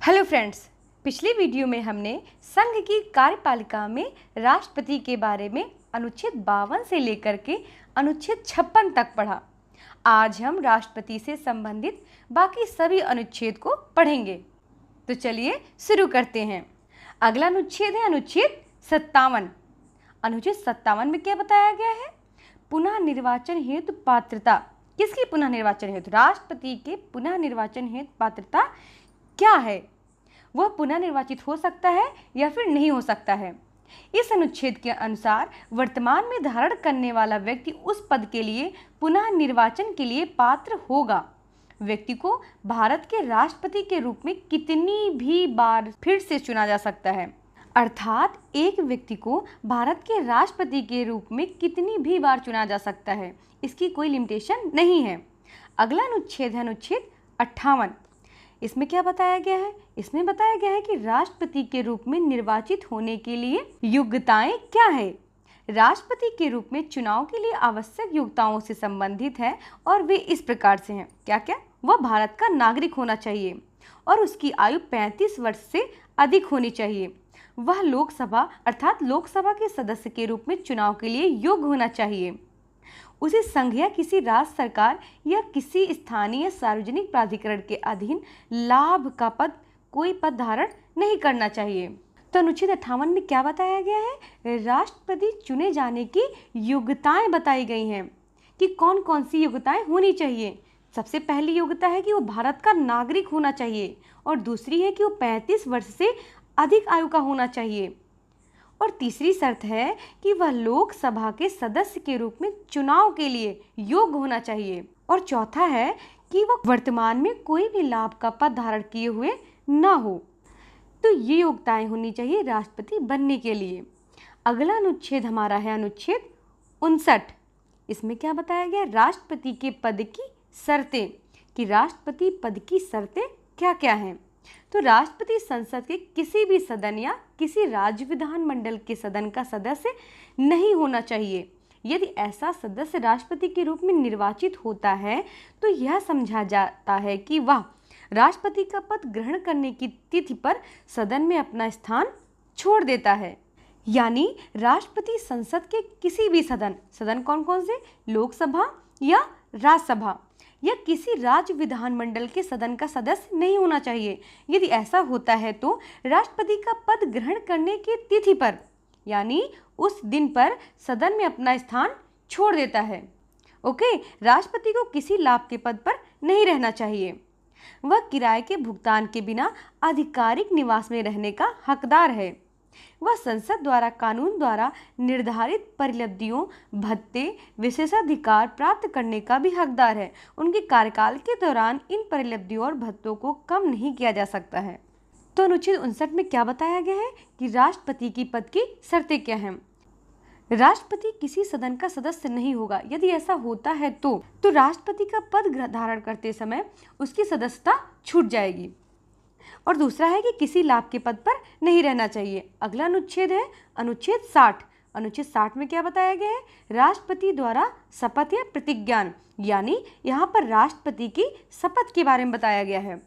Hello friends, पिछली video में हमने संघ की कार्यपालिका में राष्ट्रपति के बारे में अनुच्छेद 52 से लेकर के अनुच्छेद 56 तक पढ़ा। आज हम राष्ट्रपति से संबंधित बाकी सभी अनुच्छेद को पढ़ेंगे। तो चलिए शुरू करते हैं। अगला अनुच्छेद है अनुच्छेद 57। अनुच्छेद 57 में क्या बताया गया है? पुनः निर्वाचन हेतु पात्रता। किसकी पुनः निर्वाचन हेतु? राष्ट्रपति के पुनः निर्वाचन हेतु पात्रता क्या है? वह पुनः निर्वाचित हो सकता है या फिर नहीं हो सकता है। इस अनुच्छेद के अनुसार वर्तमान में धारण करने वाला व्यक्ति उस पद के लिए पुनः निर्वाचन के लिए पात्र होगा। व्यक्ति को भारत के राष्ट्रपति के रूप में कितनी भी बार फिर से चुना जा सकता है। अर्थात एक व्यक्ति को भारत के राष्ट्रपति के रूप में कितनी भी बार चुना जा सकता है, इसकी कोई लिमिटेशन नहीं है। अगला अनुच्छेद है अनुच्छेद 58। इसमें क्या बताया गया है? इसमें बताया गया है कि राष्ट्रपति के रूप में निर्वाचित होने के लिए योग्यताएं क्या है। राष्ट्रपति के रूप में चुनाव के लिए आवश्यक योग्यताओं से संबंधित है और वे इस प्रकार से हैं। क्या क्या? वह भारत का नागरिक होना चाहिए और उसकी आयु 35 वर्ष से अधिक होनी चाहिए। वह लोकसभा अर्थात लोकसभा के सदस्य के रूप में चुनाव के लिए योग्य होना चाहिए। उसे संघ या किसी राज्य सरकार या किसी स्थानीय सार्वजनिक प्राधिकरण के अधीन लाभ का कोई पद धारण नहीं करना चाहिए। तो अनुच्छेद 58 में क्या बताया गया है? राष्ट्रपति चुने जाने की योग्यताएं बताई गई हैं कि कौन कौन सी योग्यताएं होनी चाहिए। सबसे पहली योग्यता है कि वो भारत का नागरिक होना चाहिए और दूसरी है कि वो 35 वर्ष से अधिक आयु का होना चाहिए और तीसरी शर्त है कि वह लोकसभा के सदस्य के रूप में चुनाव के लिए योग्य होना चाहिए और चौथा है कि वह वर्तमान में कोई भी लाभ का पद धारण किए हुए न हो। तो ये योग्यताएं होनी चाहिए राष्ट्रपति बनने के लिए। अगला अनुच्छेद हमारा है अनुच्छेद 59। इसमें क्या बताया गया? राष्ट्रपति के पद की शर्तें, कि राष्ट्रपति पद की शर्तें क्या क्या हैं। तो राष्ट्रपति संसद के किसी भी सदन या किसी राज्य विधानमंडल के सदन का सदस्य नहीं होना चाहिए। यदि ऐसा सदस्य राष्ट्रपति के रूप में निर्वाचित होता है तो यह समझा जाता है कि वह राष्ट्रपति का पद ग्रहण करने की तिथि पर सदन में अपना स्थान छोड़ देता है। यानी राष्ट्रपति संसद के किसी भी सदन कौन कौन से? लोकसभा या राज्यसभा या किसी राज्य विधानमंडल के सदन का सदस्य नहीं होना चाहिए। यदि ऐसा होता है तो राष्ट्रपति का पद ग्रहण करने की तिथि पर यानी उस दिन पर सदन में अपना स्थान छोड़ देता है। ओके, राष्ट्रपति को किसी लाभ के पद पर नहीं रहना चाहिए। वह किराए के भुगतान के बिना आधिकारिक निवास में रहने का हकदार है। वह संसद द्वारा कानून द्वारा निर्धारित परिलब्धियों, भत्ते, विशेषाधिकार प्राप्त करने का भी हकदार है। उनके कार्यकाल के दौरान इन परिलब्धियों और भत्तों को कम नहीं किया जा सकता है। तो अनुच्छेद 59 में क्या बताया गया है कि राष्ट्रपति की पद की शर्तें क्या हैं। राष्ट्रपति किसी सदन का सदस्य नहीं होगा। यदि ऐसा होता है तो राष्ट्रपति का पद धारण करते समय उसकी सदस्यता छूट जाएगी। और दूसरा है कि किसी लाभ के पद पर नहीं रहना चाहिए। अगला अनुच्छेद है अनुच्छेद 60। अनुच्छेद 60 में क्या बताया गया है? राष्ट्रपति द्वारा शपथ या प्रतिज्ञान, यानी यहाँ पर राष्ट्रपति की शपथ के बारे में बताया गया है।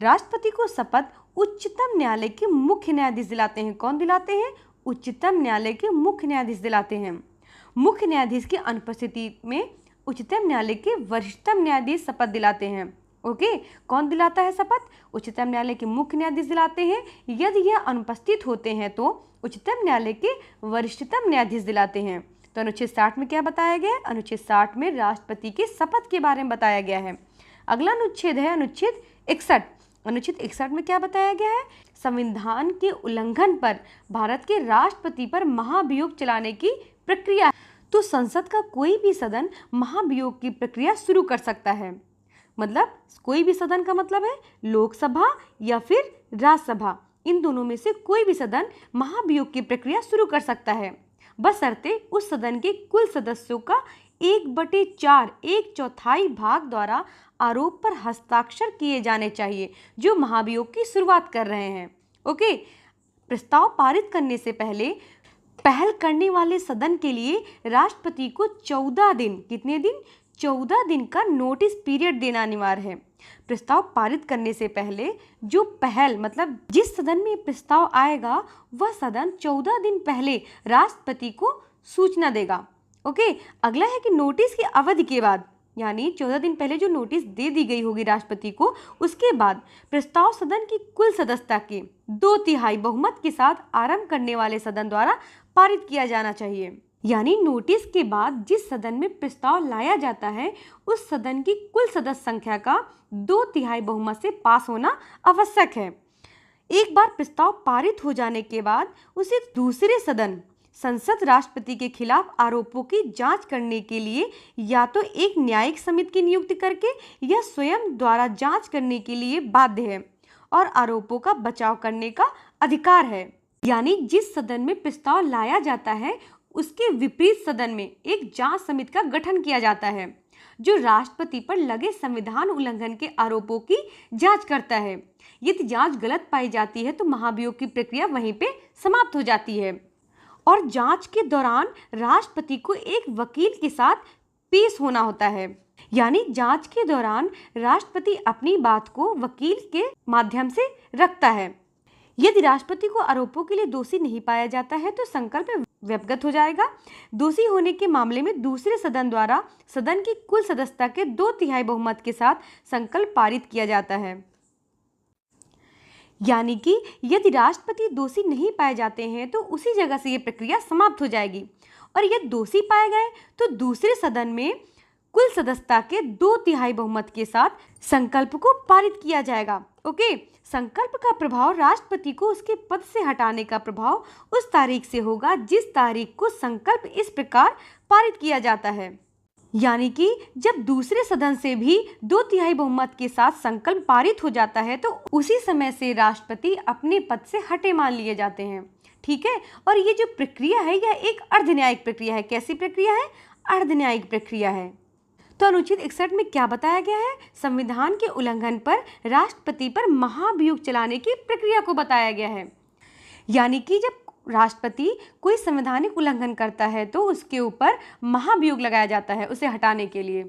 राष्ट्रपति को शपथ उच्चतम न्यायालय के मुख्य न्यायाधीश दिलाते हैं। कौन दिलाते हैं? उच्चतम न्यायालय के मुख्य न्यायाधीश दिलाते हैं। मुख्य न्यायाधीश की अनुपस्थिति में उच्चतम न्यायालय के वरिष्ठतम न्यायाधीश शपथ दिलाते हैं। ओके, कौन दिलाता है शपथ? उच्चतम न्यायालय के मुख्य न्यायाधीश दिलाते हैं। यदि यह अनुपस्थित होते हैं तो उच्चतम न्यायालय के वरिष्ठतम न्यायाधीश दिलाते हैं। तो अनुच्छेद 60 में क्या बताया गया है? अनुच्छेद 60 में राष्ट्रपति के शपथ के बारे में बताया गया है। अगला अनुच्छेद है अनुच्छेद 61। अनुच्छेद 61 में क्या बताया गया है? संविधान के उल्लंघन पर भारत के राष्ट्रपति पर महाभियोग चलाने की प्रक्रिया। तो संसद का कोई भी सदन महाभियोग की प्रक्रिया शुरू कर सकता है। मतलब कोई भी सदन का मतलब है लोकसभा या फिर राज्यसभा, इन दोनों में से कोई भी सदन महाभियोग की प्रक्रिया शुरू कर सकता है, बशर्ते उस सदन के कुल सदस्यों का 1/4 1/4 भाग द्वारा आरोप पर हस्ताक्षर किए जाने चाहिए जो महाभियोग की शुरुआत कर रहे हैं। ओके, प्रस्ताव पारित करने से पहले पहल करने वाले सदन के लिए राष्ट्रपति को 14 दिन, कितने दिन? 14 दिन का नोटिस पीरियड देना अनिवार्य है। प्रस्ताव पारित करने से पहले जो पहल मतलब जिस सदन में प्रस्ताव आएगा वह सदन 14 दिन पहले राष्ट्रपति को सूचना देगा। ओके, अगला है कि नोटिस की अवधि के बाद, यानी 14 दिन पहले जो नोटिस दे दी गई होगी राष्ट्रपति को, उसके बाद प्रस्ताव सदन की कुल सदस्यता के 2/3 बहुमत के साथ आरंभ करने वाले सदन द्वारा पारित किया जाना चाहिए। यानी नोटिस के बाद जिस सदन में प्रस्ताव लाया जाता है उस सदन की कुल सदस्य संख्या का 2/3 बहुमत से पास होना आवश्यक है। एक बार प्रस्ताव पारित हो जाने के बाद उसे दूसरे सदन संसद राष्ट्रपति के खिलाफ आरोपों की जांच करने के लिए या तो एक न्यायिक समिति की नियुक्ति करके या स्वयं द्वारा जांच करने के लिए बाध्य है और आरोपों का बचाव करने का अधिकार है। यानी जिस सदन में प्रस्ताव लाया जाता है उसके विपरीत सदन में एक जांच समिति का गठन किया जाता है जो राष्ट्रपति पर लगे संविधान उल्लंघन के आरोपों की जांच करता है। यदि जांच गलत पाई जाती है तो महाभियोग की प्रक्रिया वहीं पे समाप्त हो जाती है और जांच के दौरान राष्ट्रपति को एक वकील के साथ पेश होना होता है। यानी जांच के दौरान राष्ट्रपति अपनी बात को वकील के माध्यम से रखता है। यदि राष्ट्रपति को आरोपों के लिए दोषी नहीं पाया जाता है तो संकल्प व्यपगत हो जाएगा। दोषी होने के मामले में दूसरे सदन द्वारा सदन की कुल सदस्यता के 2/3 बहुमत के साथ संकल्प पारित किया जाता है। यानी कि यदि राष्ट्रपति दोषी नहीं पाए जाते हैं तो उसी जगह से ये प्रक्रिया समाप्त हो जाएगी और यदि दोषी पाए गए तो दूसरे सदन में कुल सदस्यता के 2/3 बहुमत के साथ संकल्प को पारित किया जाएगा। ओके, संकल्प का प्रभाव राष्ट्रपति को उसके पद से हटाने का प्रभाव उस तारीख से होगा जिस तारीख को संकल्प इस प्रकार पारित किया जाता है। यानी कि जब दूसरे सदन से भी 2/3 बहुमत के साथ संकल्प पारित हो जाता है तो उसी समय से राष्ट्रपति अपने पद से हटे मान लिए जाते हैं। ठीक है, और ये जो प्रक्रिया है यह एक अर्धन्यायिक प्रक्रिया है। कैसी प्रक्रिया है? अर्धन्यायिक प्रक्रिया है। तो अनुच्छेद 61 में क्या बताया गया है? संविधान के उल्लंघन पर राष्ट्रपति पर महाभियोग चलाने की प्रक्रिया को बताया गया है। यानी कि जब राष्ट्रपति कोई संवैधानिक उल्लंघन करता है तो उसके ऊपर महाभियोग लगाया जाता है उसे हटाने के लिए।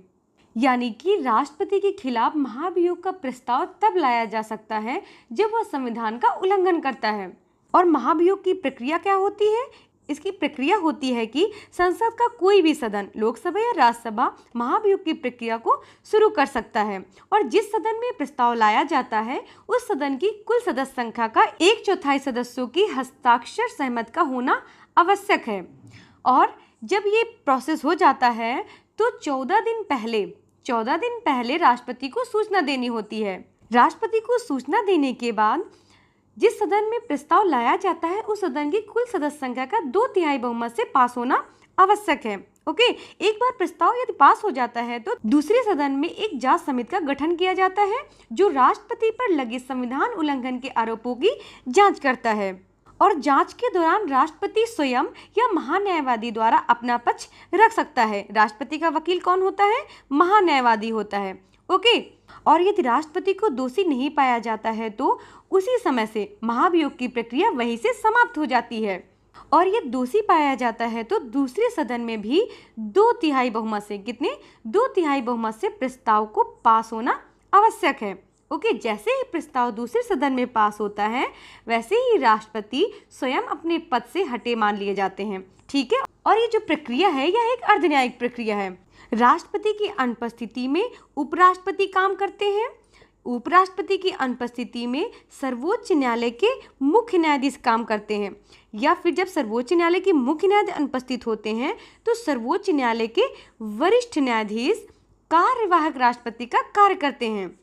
यानी कि राष्ट्रपति के खिलाफ महाभियोग का प्रस्ताव तब लाया जा सकता है जब वह संविधान का उल्लंघन करता है। और महाभियोग की प्रक्रिया क्या होती है? इसकी प्रक्रिया होती है कि संसद का कोई भी सदन, लोकसभा या राज्यसभा, महाभियोग की प्रक्रिया को शुरू कर सकता है और जिस सदन में प्रस्ताव लाया जाता है उस सदन की कुल सदस्य संख्या का 1/4 सदस्यों की हस्ताक्षर सहमति का होना आवश्यक है। और जब ये प्रोसेस हो जाता है तो 14 दिन पहले राष्ट्रपति को सूचना देनी होती है। राष्ट्रपति को सूचना देने के बाद जिस सदन में प्रस्ताव लाया जाता है उस सदन की कुल सदस्य संख्या का 2/3 बहुमत से पास होना आवश्यक है। ओके, एक बार प्रस्ताव यदि पास हो जाता है तो दूसरे सदन में एक जांच समिति का गठन किया जाता है जो राष्ट्रपति पर लगे संविधान उल्लंघन के आरोपों की जांच करता है और जांच के दौरान राष्ट्रपति स्वयं या महान्यायवादी द्वारा अपना पक्ष रख सकता है। राष्ट्रपति का वकील कौन होता है? महान्यायवादी होता है। ओके, और यदि राष्ट्रपति को दोषी नहीं पाया जाता है तो उसी समय से महाभियोग की प्रक्रिया वहीं से समाप्त हो जाती है और यदि दोषी पाया जाता है तो दूसरे सदन में भी 2/3 बहुमत से, कितने? 2/3 बहुमत से प्रस्ताव को पास होना आवश्यक है। ओके, जैसे ही प्रस्ताव दूसरे सदन में पास होता है वैसे ही राष्ट्रपति स्वयं अपने पद से हटे मान लिए जाते हैं। ठीक है, और ये जो प्रक्रिया है यह एक अर्धन्यायिक प्रक्रिया है। राष्ट्रपति की अनुपस्थिति में उपराष्ट्रपति काम करते हैं। उपराष्ट्रपति की अनुपस्थिति में सर्वोच्च न्यायालय के मुख्य न्यायाधीश काम करते हैं या फिर जब सर्वोच्च न्यायालय के मुख्य न्यायाधीश अनुपस्थित होते हैं तो सर्वोच्च न्यायालय के वरिष्ठ न्यायाधीश कार्यवाहक राष्ट्रपति का कार्य करते हैं।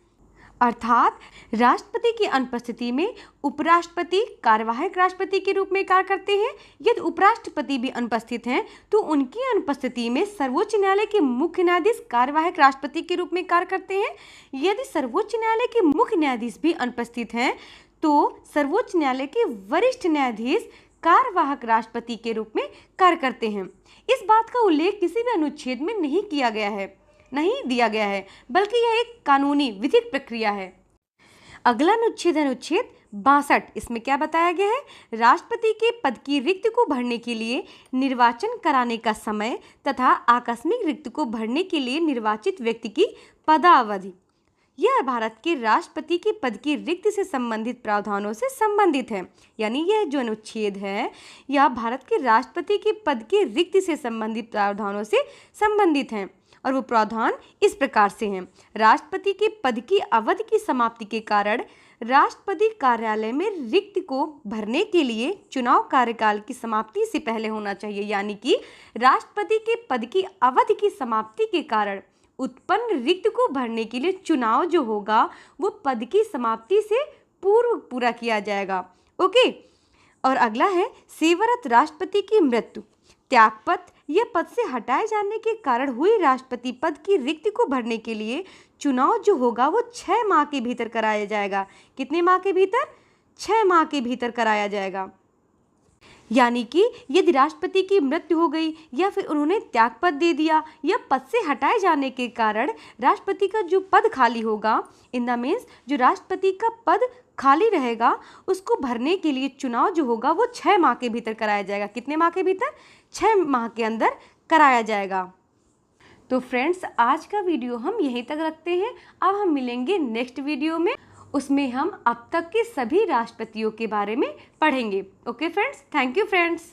अर्थात राष्ट्रपति की अनुपस्थिति में उपराष्ट्रपति कार्यवाहक राष्ट्रपति के रूप में कार्य करते हैं। यदि उपराष्ट्रपति भी अनुपस्थित हैं तो उनकी अनुपस्थिति में सर्वोच्च न्यायालय के मुख्य न्यायाधीश कार्यवाहक राष्ट्रपति के रूप में कार्य करते हैं। यदि सर्वोच्च न्यायालय के मुख्य न्यायाधीश भी अनुपस्थित हैं तो सर्वोच्च न्यायालय के वरिष्ठ न्यायाधीश कार्यवाहक राष्ट्रपति के रूप में कार्य करते हैं। इस बात का उल्लेख किसी भी अनुच्छेद में नहीं दिया गया है बल्कि यह एक कानूनी विधिक प्रक्रिया है। अगला अनुच्छेद है अनुच्छेद 62। इसमें क्या बताया गया है? राष्ट्रपति के पद की रिक्त को भरने के लिए निर्वाचन कराने का समय तथा आकस्मिक रिक्त को भरने के लिए निर्वाचित व्यक्ति की पदावधि। यह भारत के राष्ट्रपति के पद की रिक्त से संबंधित प्रावधानों से संबंधित है। यानी यह जो अनुच्छेद है यह भारत के राष्ट्रपति के पद के रिक्त से संबंधित प्रावधानों से संबंधित है और वो प्रावधान इस प्रकार से हैं। राष्ट्रपति के पद की अवधि की समाप्ति के कारण राष्ट्रपति कार्यालय में रिक्त को भरने के लिए चुनाव कार्यकाल की समाप्ति से पहले होना चाहिए। यानी कि राष्ट्रपति के पद की अवधि की समाप्ति के कारण उत्पन्न रिक्त को भरने के लिए चुनाव जो होगा वो पद की समाप्ति से पूर्व पूरा किया जाएगा। ओके, और अगला है सेवारत राष्ट्रपति की मृत्यु, त्यागपत्र या पद से हटाए जाने के कारण हुई राष्ट्रपति पद की रिक्त को भरने के लिए चुनाव जो होगा वो 6 माह के भीतर कराया जाएगा। कितने माह के भीतर? 6 माह के भीतर कराया जाएगा। यानी कि यदि राष्ट्रपति की मृत्यु हो गई या फिर उन्होंने त्यागपत्र दे दिया या पद से हटाए जाने के कारण राष्ट्रपति का जो पद खाली होगा, इन द मीन्स जो राष्ट्रपति का पद खाली रहेगा उसको भरने के लिए चुनाव जो होगा वो 6 माह के भीतर कराया जाएगा। कितने माह के भीतर? 6 माह के अंदर कराया जाएगा। तो फ्रेंड्स, आज का वीडियो हम यहीं तक रखते हैं। अब हम मिलेंगे नेक्स्ट वीडियो में, उसमें हम अब तक के सभी राष्ट्रपतियों के बारे में पढ़ेंगे। Okay friends, thank you friends.